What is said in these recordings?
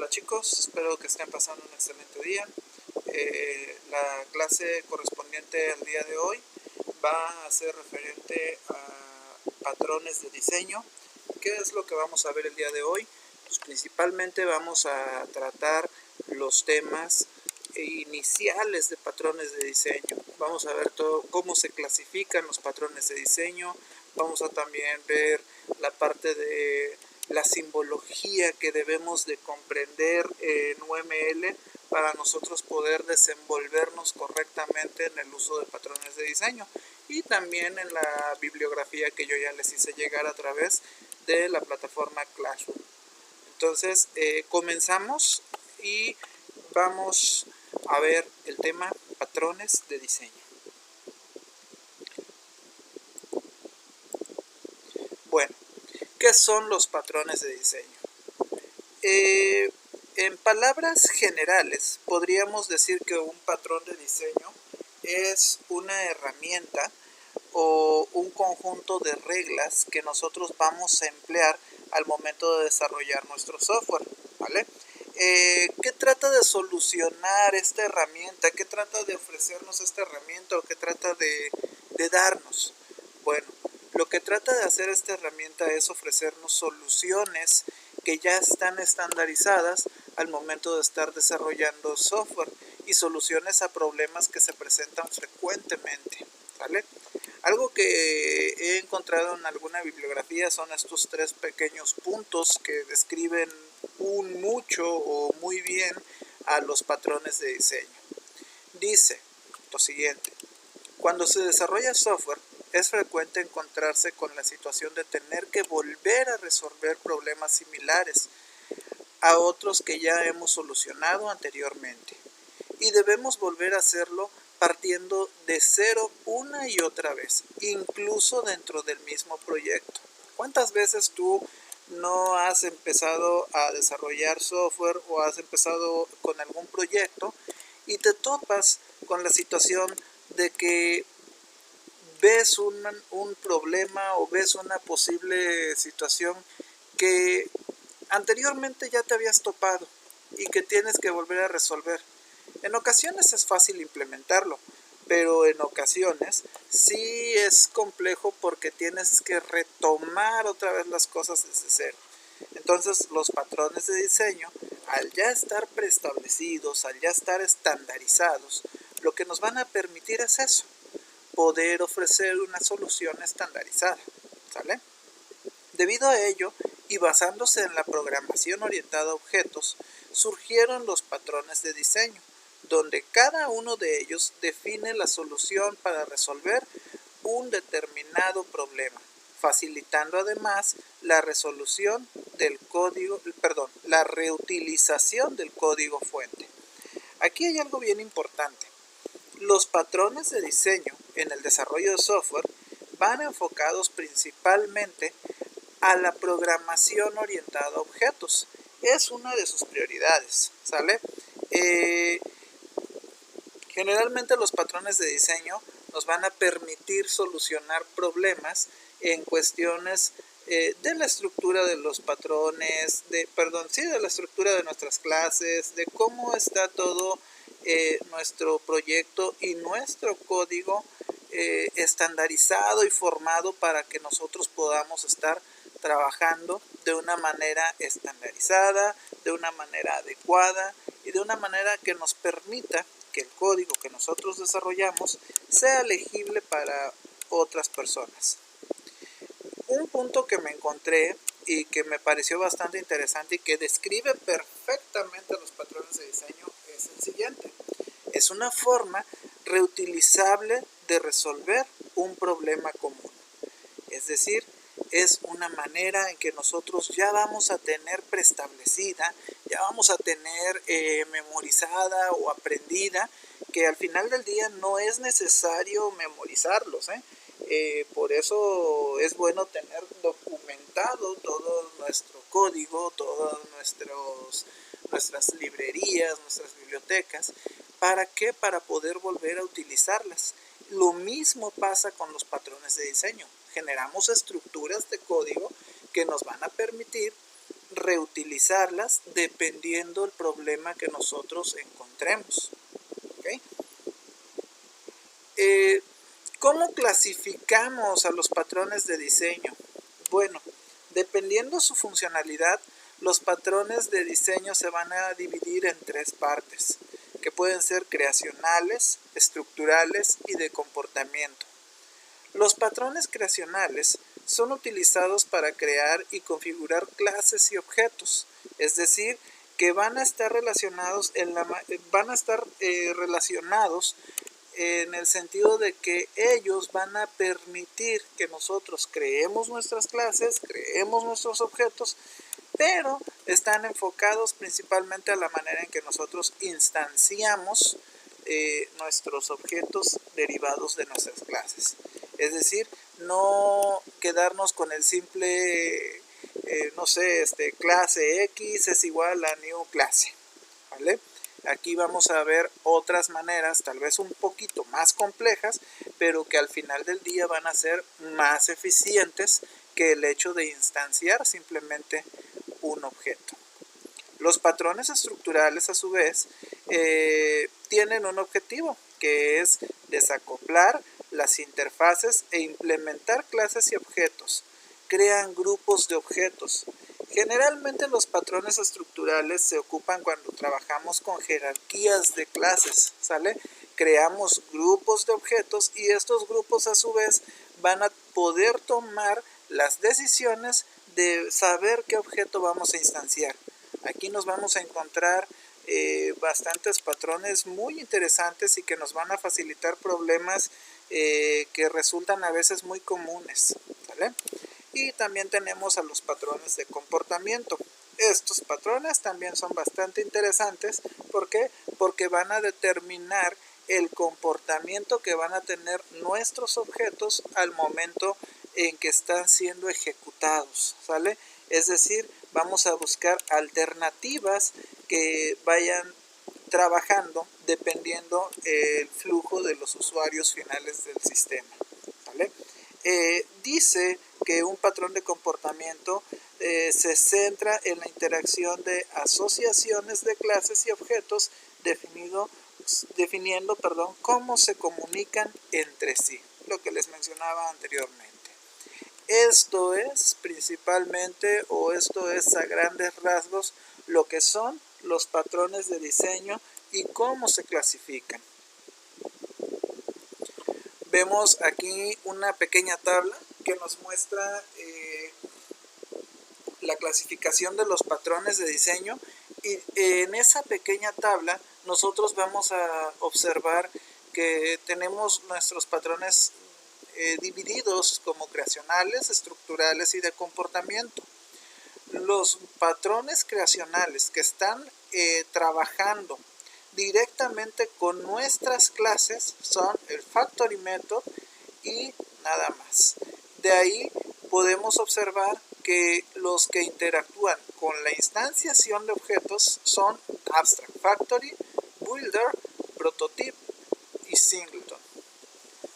Hola chicos, espero que estén pasando un excelente día. La clase correspondiente al día de hoy va a ser referente a patrones de diseño. ¿Qué es lo que vamos a ver el día de hoy? Pues principalmente vamos a tratar los temas iniciales de patrones de diseño. Vamos a ver cómo se clasifican los patrones de diseño. Vamos a también ver la parte de la simbología que debemos de comprender en UML para nosotros poder desenvolvernos correctamente en el uso de patrones de diseño, y también en la bibliografía que yo ya les hice llegar a través de la plataforma Classroom. Entonces comenzamos y vamos a ver el tema patrones de diseño. Bueno, ¿qué son los patrones de diseño? En palabras generales, podríamos decir que un patrón de diseño es una herramienta o un conjunto de reglas que nosotros vamos a emplear al momento de desarrollar nuestro software, ¿vale? ¿Qué trata de solucionar esta herramienta? ¿Qué trata de ofrecernos esta herramienta o qué trata de darnos? Bueno, lo que trata de hacer esta herramienta es ofrecernos soluciones que ya están estandarizadas al momento de estar desarrollando software y soluciones a problemas que se presentan frecuentemente, ¿vale? Algo que he encontrado en alguna bibliografía son estos tres pequeños puntos que describen mucho o muy bien a los patrones de diseño. Dice lo siguiente: cuando se desarrolla software, es frecuente encontrarse con la situación de tener que volver a resolver problemas similares a otros que ya hemos solucionado anteriormente, y debemos volver a hacerlo partiendo de cero una y otra vez, incluso dentro del mismo proyecto. ¿Cuántas veces tú no has empezado a desarrollar software o has empezado con algún proyecto y te topas con la situación de que ves un problema o ves una posible situación que anteriormente ya te habías topado y que tienes que volver a resolver? En ocasiones es fácil implementarlo, pero en ocasiones sí es complejo porque tienes que retomar otra vez las cosas desde cero. Entonces los patrones de diseño, al ya estar preestablecidos, al ya estar estandarizados, lo que nos van a permitir es eso: poder ofrecer una solución estandarizada, ¿sale? Debido a ello, y basándose en la programación orientada a objetos, surgieron los patrones de diseño, donde cada uno de ellos define la solución para resolver un determinado problema, facilitando además la resolución del código, la reutilización del código fuente. Aquí hay algo bien importante. Los patrones de diseño en el desarrollo de software van enfocados principalmente a la programación orientada a objetos. Es una de sus prioridades, ¿sale? Generalmente los patrones de diseño nos van a permitir solucionar problemas en cuestiones de la estructura de los patrones, de la estructura de nuestras clases, de cómo está todo nuestro proyecto y nuestro código estandarizado y formado para que nosotros podamos estar trabajando de una manera estandarizada, de una manera adecuada y de una manera que nos permita que el código que nosotros desarrollamos sea legible para otras personas. Un punto que me encontré y que me pareció bastante interesante y que describe perfectamente los patrones de diseño es el siguiente: es una forma reutilizable de resolver un problema común. Es decir, es una manera en que nosotros ya vamos a tener preestablecida, ya vamos a tener memorizada o aprendida, que al final del día no es necesario memorizarlos, por eso es bueno tener documentado todo nuestro código, todas nuestras librerías, nuestras bibliotecas. ¿Para qué? Para poder volver a utilizarlas. Lo mismo pasa con los patrones de diseño. Generamos estructuras de código que nos van a permitir reutilizarlas dependiendo del problema que nosotros encontremos. ¿Okay? ¿Cómo clasificamos a los patrones de diseño? Bueno, dependiendo su funcionalidad, los patrones de diseño se van a dividir en tres partes, que pueden ser creacionales, estructurales y de comportamiento. Los patrones creacionales son utilizados para crear y configurar clases y objetos, es decir, que van a estar relacionados en el sentido de que ellos van a permitir que nosotros creemos nuestras clases, creemos nuestros objetos, pero están enfocados principalmente a la manera en que nosotros instanciamos nuestros objetos derivados de nuestras clases. Es decir, no quedarnos con el simple, no sé, clase X es igual a new clase, ¿vale? Aquí vamos a ver otras maneras, tal vez un poquito más complejas, pero que al final del día van a ser más eficientes que el hecho de instanciar simplemente un objeto. Los patrones estructurales, a su vez, tienen un objetivo, que es desacoplar las interfaces e implementar clases y objetos. Crean grupos de objetos. Generalmente los patrones estructurales se ocupan cuando trabajamos con jerarquías de clases, ¿sale? Creamos grupos de objetos y estos grupos a su vez van a poder tomar las decisiones de saber qué objeto vamos a instanciar. Aquí nos vamos a encontrar bastantes patrones muy interesantes y que nos van a facilitar problemas que resultan a veces muy comunes, ¿vale? Y también tenemos a los patrones de comportamiento. Estos patrones también son bastante interesantes. ¿Por qué? Porque van a determinar el comportamiento que van a tener nuestros objetos al momento en que están siendo ejecutados, ¿sale? Es decir, vamos a buscar alternativas que vayan trabajando dependiendo el flujo de los usuarios finales del sistema, ¿vale? Dice que un patrón de comportamiento se centra en la interacción de asociaciones de clases y objetos definiendo cómo se comunican entre sí, lo que les mencionaba anteriormente. Esto es principalmente, o esto es a grandes rasgos, lo que son los patrones de diseño y cómo se clasifican. Vemos aquí una pequeña tabla que nos muestra la clasificación de los patrones de diseño, y en esa pequeña tabla nosotros vamos a observar que tenemos nuestros patrones divididos como creacionales, estructurales y de comportamiento. Los patrones creacionales que están trabajando directamente con nuestras clases son el Factory Method y nada más. De ahí podemos observar que los que interactúan con la instanciación de objetos son Abstract Factory, Builder, Prototype y Singleton.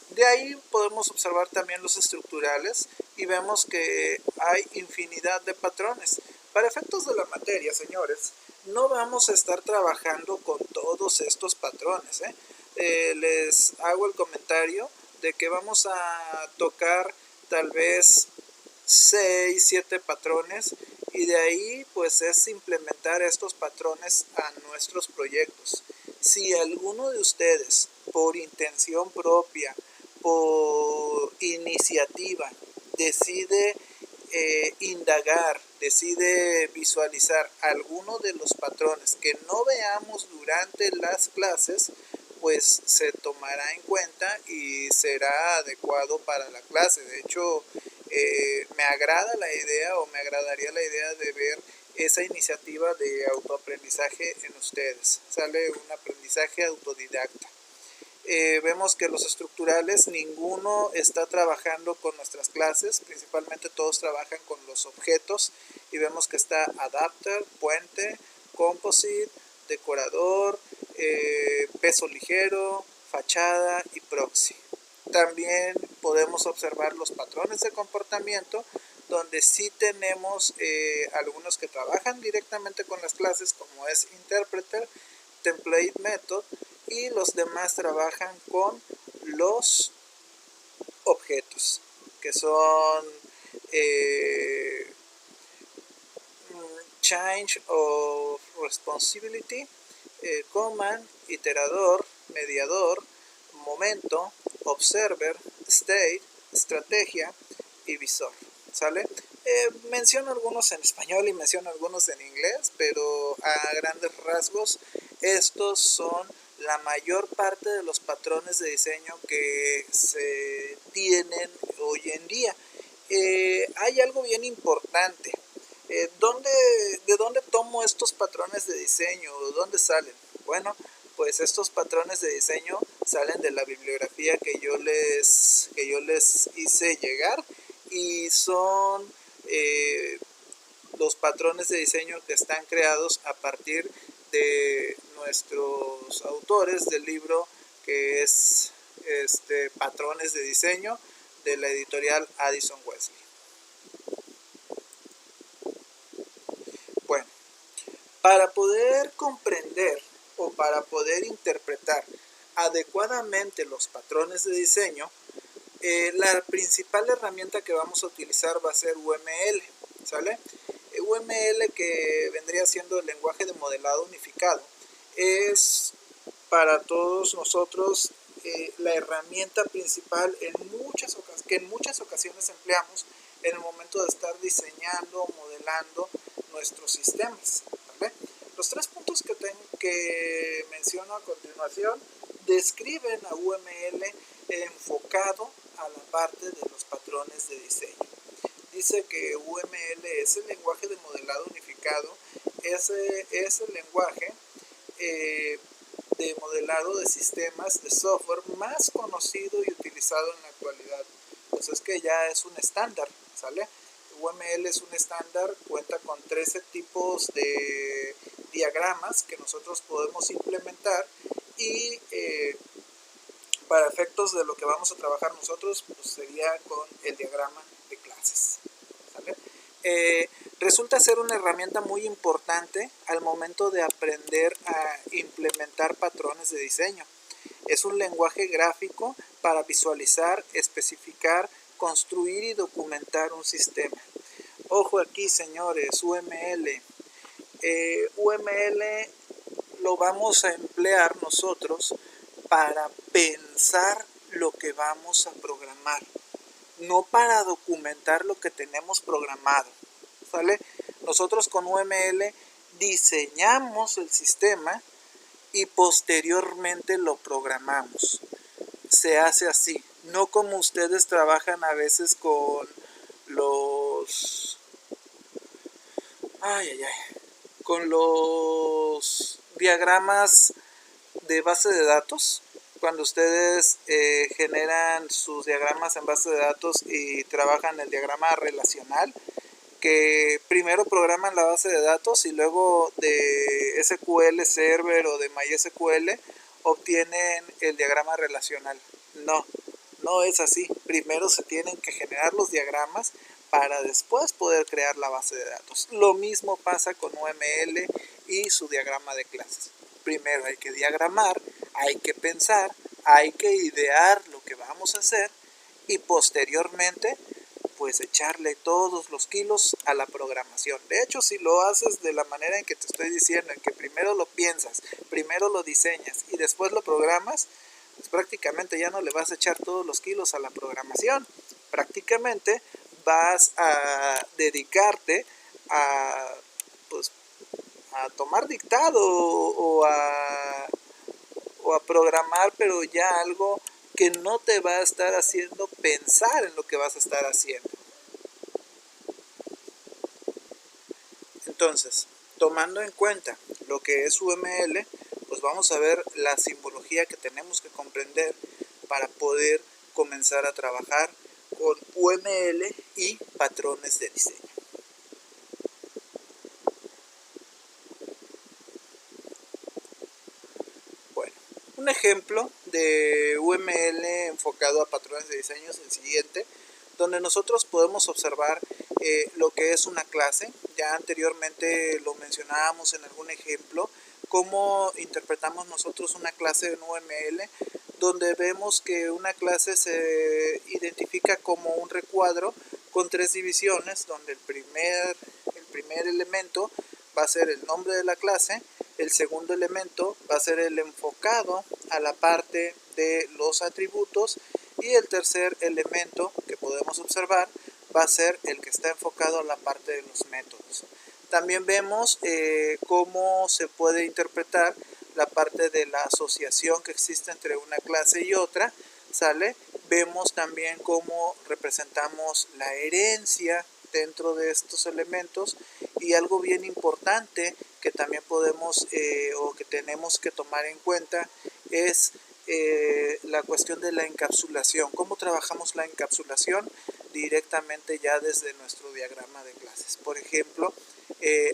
De ahí podemos observar también los estructurales y vemos que hay infinidad de patrones. Para efectos de la materia, señores, no vamos a estar trabajando con todos estos patrones, les hago el comentario de que vamos a tocar tal vez 6, 7 patrones, y de ahí pues es implementar estos patrones a nuestros proyectos. Si alguno de ustedes, por intención propia, por iniciativa, decide indagar, decide visualizar alguno de los patrones que no veamos durante las clases, pues se tomará en cuenta y será adecuado para la clase. De hecho, me agrada la idea, o me agradaría la idea de ver esa iniciativa de autoaprendizaje en ustedes. Sale un aprendizaje autodidacta. Vemos que los estructurales, ninguno está trabajando con nuestras clases, principalmente todos trabajan con los objetos, y vemos que está adapter, puente, composite, decorador, peso ligero, fachada y proxy. También podemos observar los patrones de comportamiento, donde sí tenemos algunos que trabajan directamente con las clases, como es Interpreter, Template Method, y los demás trabajan con los objetos, que son Change of Responsibility, Command, Iterador, Mediador, Momento, Observer, State, Estrategia y Visor. ¿Sale? Menciono algunos en español y menciono algunos en inglés, pero a grandes rasgos estos son la mayor parte de los patrones de diseño que se tienen hoy en día. Hay algo bien importante. ¿De dónde tomo estos patrones de diseño? ¿Dónde salen? Bueno, pues estos patrones de diseño salen de la bibliografía que yo les hice llegar, y son los patrones de diseño que están creados a partir de nuestros autores del libro, que es Patrones de Diseño, de la editorial Addison Wesley. Bueno, para poder comprender o para poder interpretar adecuadamente los patrones de diseño, la principal herramienta que vamos a utilizar va a ser UML, ¿sale? UML, que vendría siendo el lenguaje de modelado unificado, es para todos nosotros la herramienta principal que en muchas ocasiones empleamos en el momento de estar diseñando o modelando nuestros sistemas, ¿vale? Los 3 puntos que menciono a continuación describen a UML enfocado a la parte de los patrones de diseño. Dice que UML es el lenguaje de modelado unificado, es el lenguaje de modelado de sistemas de software más conocido y utilizado en la actualidad. Pues es que ya es un estándar, ¿sale? UML es un estándar, cuenta con 13 tipos de diagramas que nosotros podemos implementar, y para efectos de lo que vamos a trabajar nosotros, pues sería con el diagrama de clases, ¿sale? Resulta ser una herramienta muy importante al momento de aprender a implementar patrones de diseño. Es un lenguaje gráfico para visualizar, especificar, construir y documentar un sistema. Ojo aquí, señores, UML. UML lo vamos a emplear nosotros para pensar lo que vamos a programar, no para documentar lo que tenemos programado, ¿sale? Nosotros con UML diseñamos el sistema y posteriormente lo programamos. Se hace así, no como ustedes trabajan a veces con los con los diagramas de base de datos. Cuando ustedes generan sus diagramas en base de datos y trabajan el diagrama relacional, que primero programan la base de datos y luego de SQL Server o de MySQL obtienen el diagrama relacional. No es así. Primero se tienen que generar los diagramas para después poder crear la base de datos. Lo mismo pasa con UML y su diagrama de clases. Primero hay que diagramar, hay que pensar, hay que idear lo que vamos a hacer, y posteriormente pues echarle todos los kilos a la programación. De hecho, si lo haces de la manera en que te estoy diciendo, en que primero lo piensas, primero lo diseñas y después lo programas, pues prácticamente ya no le vas a echar todos los kilos a la programación. Prácticamente vas a dedicarte a, pues, a tomar dictado o a programar, pero ya algo que no te va a estar haciendo pensar en lo que vas a estar haciendo. Entonces, tomando en cuenta lo que es UML, pues vamos a ver la simbología que tenemos que comprender para poder comenzar a trabajar con UML y patrones de diseño. Bueno, un ejemplo de UML enfocado a patrones de diseño es el siguiente, donde nosotros podemos observar lo que es una clase. Ya anteriormente lo mencionábamos en algún ejemplo, cómo interpretamos nosotros una clase en UML, donde vemos que una clase se identifica como un recuadro con 3 divisiones, donde el primer elemento va a ser el nombre de la clase, el segundo elemento va a ser el enfocado a la parte de los atributos y el tercer elemento que podemos observar va a ser el que está enfocado a la parte de los métodos. También vemos cómo se puede interpretar la parte de la asociación que existe entre una clase y otra, ¿sale? Vemos también cómo representamos la herencia dentro de estos elementos, y algo bien importante que también podemos o que tenemos que tomar en cuenta es la cuestión de la encapsulación. ¿Cómo trabajamos la encapsulación? Directamente ya desde nuestro diagrama de clases. Por ejemplo,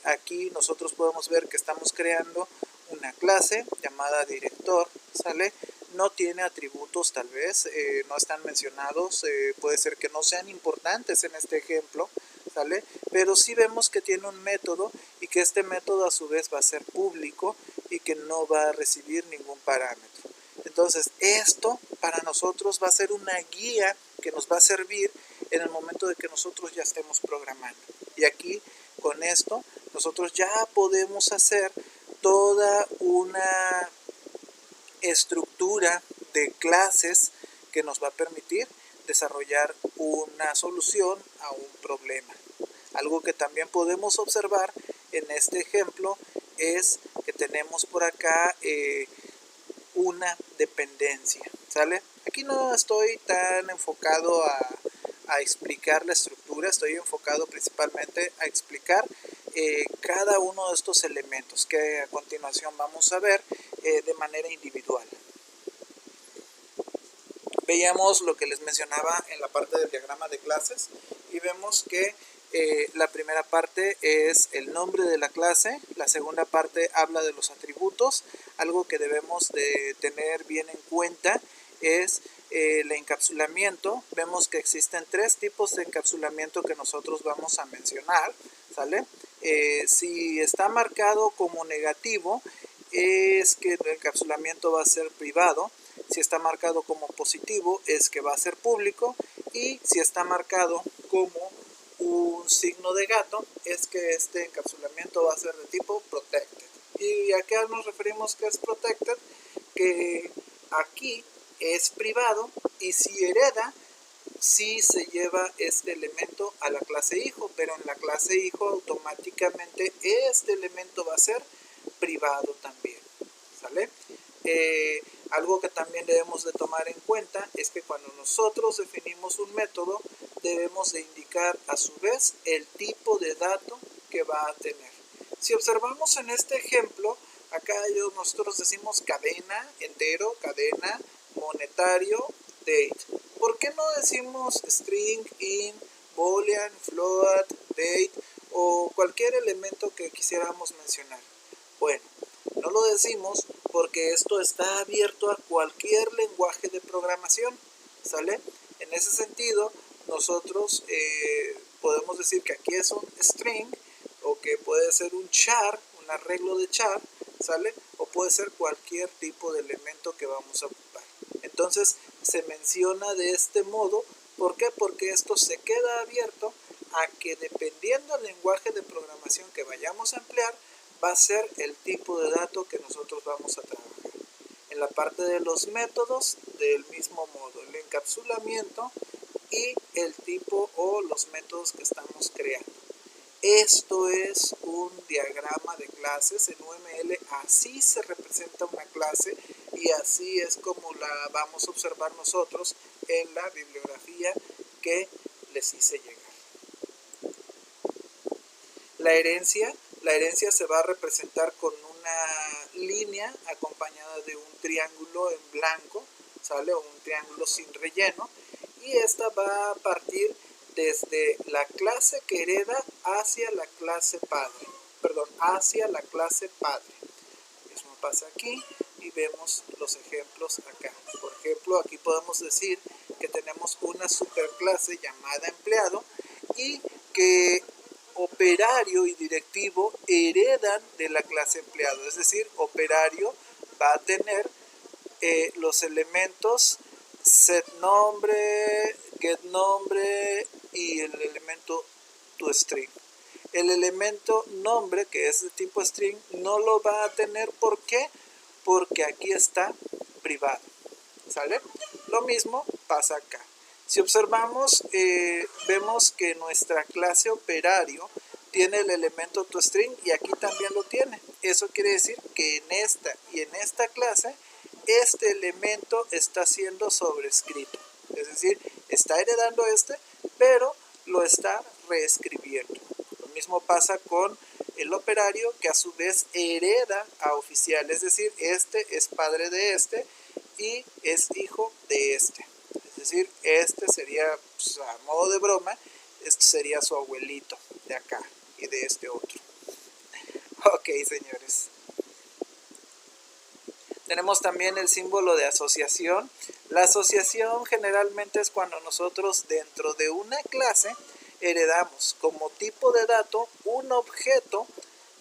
aquí nosotros podemos ver que estamos creando una clase llamada director, ¿sale? No tiene atributos, tal vez, no están mencionados, puede ser que no sean importantes en este ejemplo, ¿sale? Pero sí vemos que tiene un método y que este método a su vez va a ser público y que no va a recibir ningún parámetro. Entonces, esto para nosotros va a ser una guía que nos va a servir en el momento de que nosotros ya estemos programando. Y aquí, con esto, nosotros ya podemos hacer toda una estructura de clases que nos va a permitir desarrollar una solución a un problema. Algo que también podemos observar en este ejemplo es que tenemos por acá una dependencia, ¿sale? Aquí no estoy tan enfocado a explicar la estructura, estoy enfocado principalmente a explicar cada uno de estos elementos que a continuación vamos a ver de manera individual. Veíamos lo que les mencionaba en la parte del diagrama de clases y vemos que la primera parte es el nombre de la clase, la segunda parte habla de los atributos. Algo que debemos de tener bien en cuenta es el encapsulamiento. Vemos que existen 3 tipos de encapsulamiento que nosotros vamos a mencionar, ¿sale? Si está marcado como negativo, es que el encapsulamiento va a ser privado. Si está marcado como positivo, es que va a ser público. Y si está marcado como un signo de gato, es que este encapsulamiento va a ser de tipo protected. ¿Y a qué nos referimos que es protected? Que aquí es privado, y si hereda, sí se lleva este elemento a la clase hijo, pero en la clase hijo automáticamente este elemento va a ser privado también, ¿sale? Algo que también debemos de tomar en cuenta es que cuando nosotros definimos un método, debemos de indicar a su vez el tipo de dato que va a tener. Si observamos en este ejemplo, acá nosotros decimos cadena, entero, cadena, monetario, date. ¿Por qué no decimos string, int, boolean, float, date o cualquier elemento que quisiéramos mencionar? Bueno, no lo decimos porque esto está abierto a cualquier lenguaje de programación, ¿sale? En ese sentido, nosotros podemos decir que aquí es un string, o que puede ser un char, un arreglo de char, ¿sale? O puede ser cualquier tipo de elemento que vamos a ocupar. Entonces, se menciona de este modo. ¿Por qué? Porque esto se queda abierto a que, dependiendo del lenguaje de programación que vayamos a emplear, va a ser el tipo de dato que nosotros vamos a trabajar. En la parte de los métodos, del mismo modo, el encapsulamiento y el tipo o los métodos que estamos creando. Esto es un diagrama de clases. En UML así se representa una clase y así es como la vamos a observar nosotros en la bibliografía que les hice llegar. La herencia se va a representar con una línea acompañada de un triángulo en blanco, ¿sale? O un triángulo sin relleno, y esta va a partir desde la clase que hereda hacia la clase padre, hacia la clase padre. Eso pasa aquí y vemos los ejemplos acá. Por ejemplo, aquí podemos decir que tenemos una superclase llamada empleado y que operario y directivo heredan de la clase empleado, es decir, operario va a tener los elementos setNombre, getNombre y el elemento toString. El elemento nombre, que es de tipo string, no lo va a tener. ¿Por qué? Porque aquí está privado. ¿Sale? Lo mismo pasa acá. Si observamos, vemos que nuestra clase operario tiene el elemento toString y aquí también lo tiene. Eso quiere decir que en esta y en esta clase este elemento está siendo sobrescrito. Es decir, está heredando pero lo está reescribiendo. Lo mismo pasa con el operario, que a su vez hereda a oficial. Es decir, este es padre de y es hijo de Es decir, sería, pues, a modo de broma, sería su abuelito de acá y de este otro. Ok, señores. Tenemos también el símbolo de asociación. La asociación generalmente es cuando nosotros dentro de una clase heredamos como tipo de dato un objeto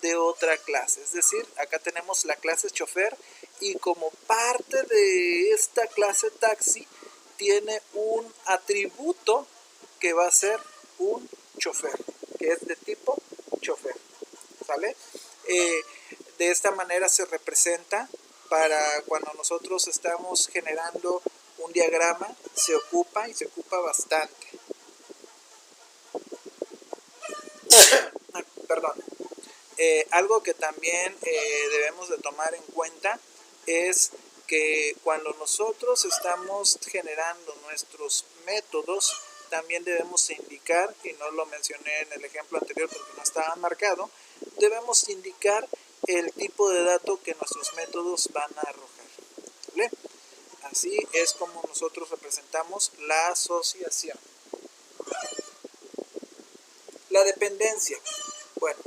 de otra clase. Es decir, acá tenemos la clase chofer y como parte de esta clase taxi tiene un atributo que va a ser un chofer, que es de tipo chofer. ¿Sale? De esta manera se representa para cuando nosotros estamos generando un diagrama, se ocupa y se ocupa bastante. Perdón. Algo que también debemos de tomar en cuenta es que cuando nosotros estamos generando nuestros métodos, también debemos indicar, y no lo mencioné en el ejemplo anterior porque no estaba marcado, debemos indicar el tipo de dato que nuestros métodos van a arrojar. ¿Vale? Así es como nosotros representamos la asociación. La dependencia. Bueno,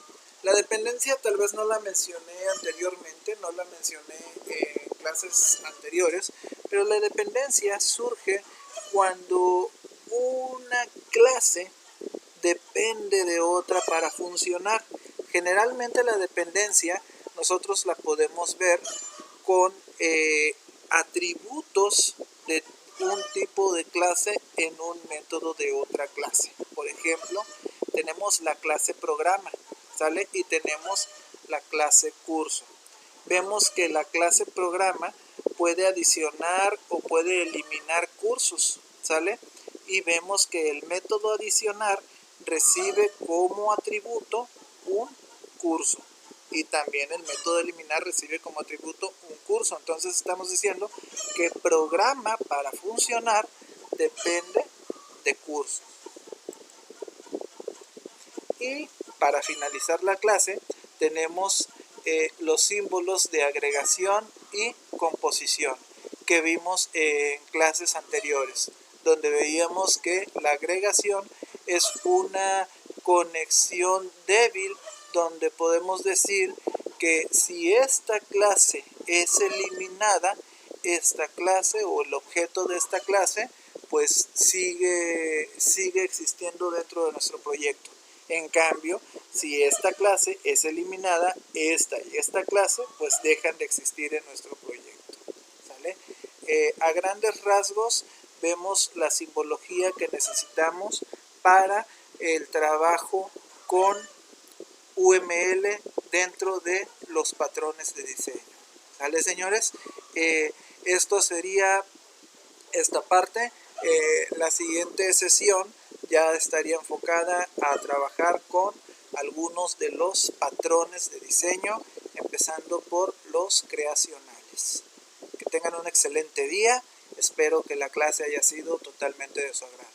la dependencia tal vez no la mencioné anteriormente, no la mencioné en clases anteriores, pero la dependencia surge cuando una clase depende de otra para funcionar. Generalmente la dependencia nosotros la podemos ver con atributos de un tipo de clase en un método de otra clase. Por ejemplo, tenemos la clase programa, ¿sale? Y tenemos la clase curso. Vemos que la clase programa puede adicionar o puede eliminar cursos, ¿sale? Y vemos que el método adicionar recibe como atributo un curso y también el método eliminar recibe como atributo un curso. Entonces estamos diciendo que programa para funcionar depende de curso. Y para finalizar la clase tenemos los símbolos de agregación y composición que vimos en clases anteriores, donde veíamos que la agregación es una conexión débil donde podemos decir que si esta clase es eliminada, esta clase o el objeto de esta clase pues sigue existiendo dentro de nuestro proyecto. En cambio, si esta clase es eliminada, esta y esta clase pues dejan de existir en nuestro proyecto. ¿Sale? A grandes rasgos vemos la simbología que necesitamos para el trabajo con UML dentro de los patrones de diseño. ¿Sale, señores? Esto sería esta parte. La siguiente sesión ya estaría enfocada a trabajar con algunos de los patrones de diseño, empezando por los creacionales. Que tengan un excelente día. Espero que la clase haya sido totalmente de su agrado.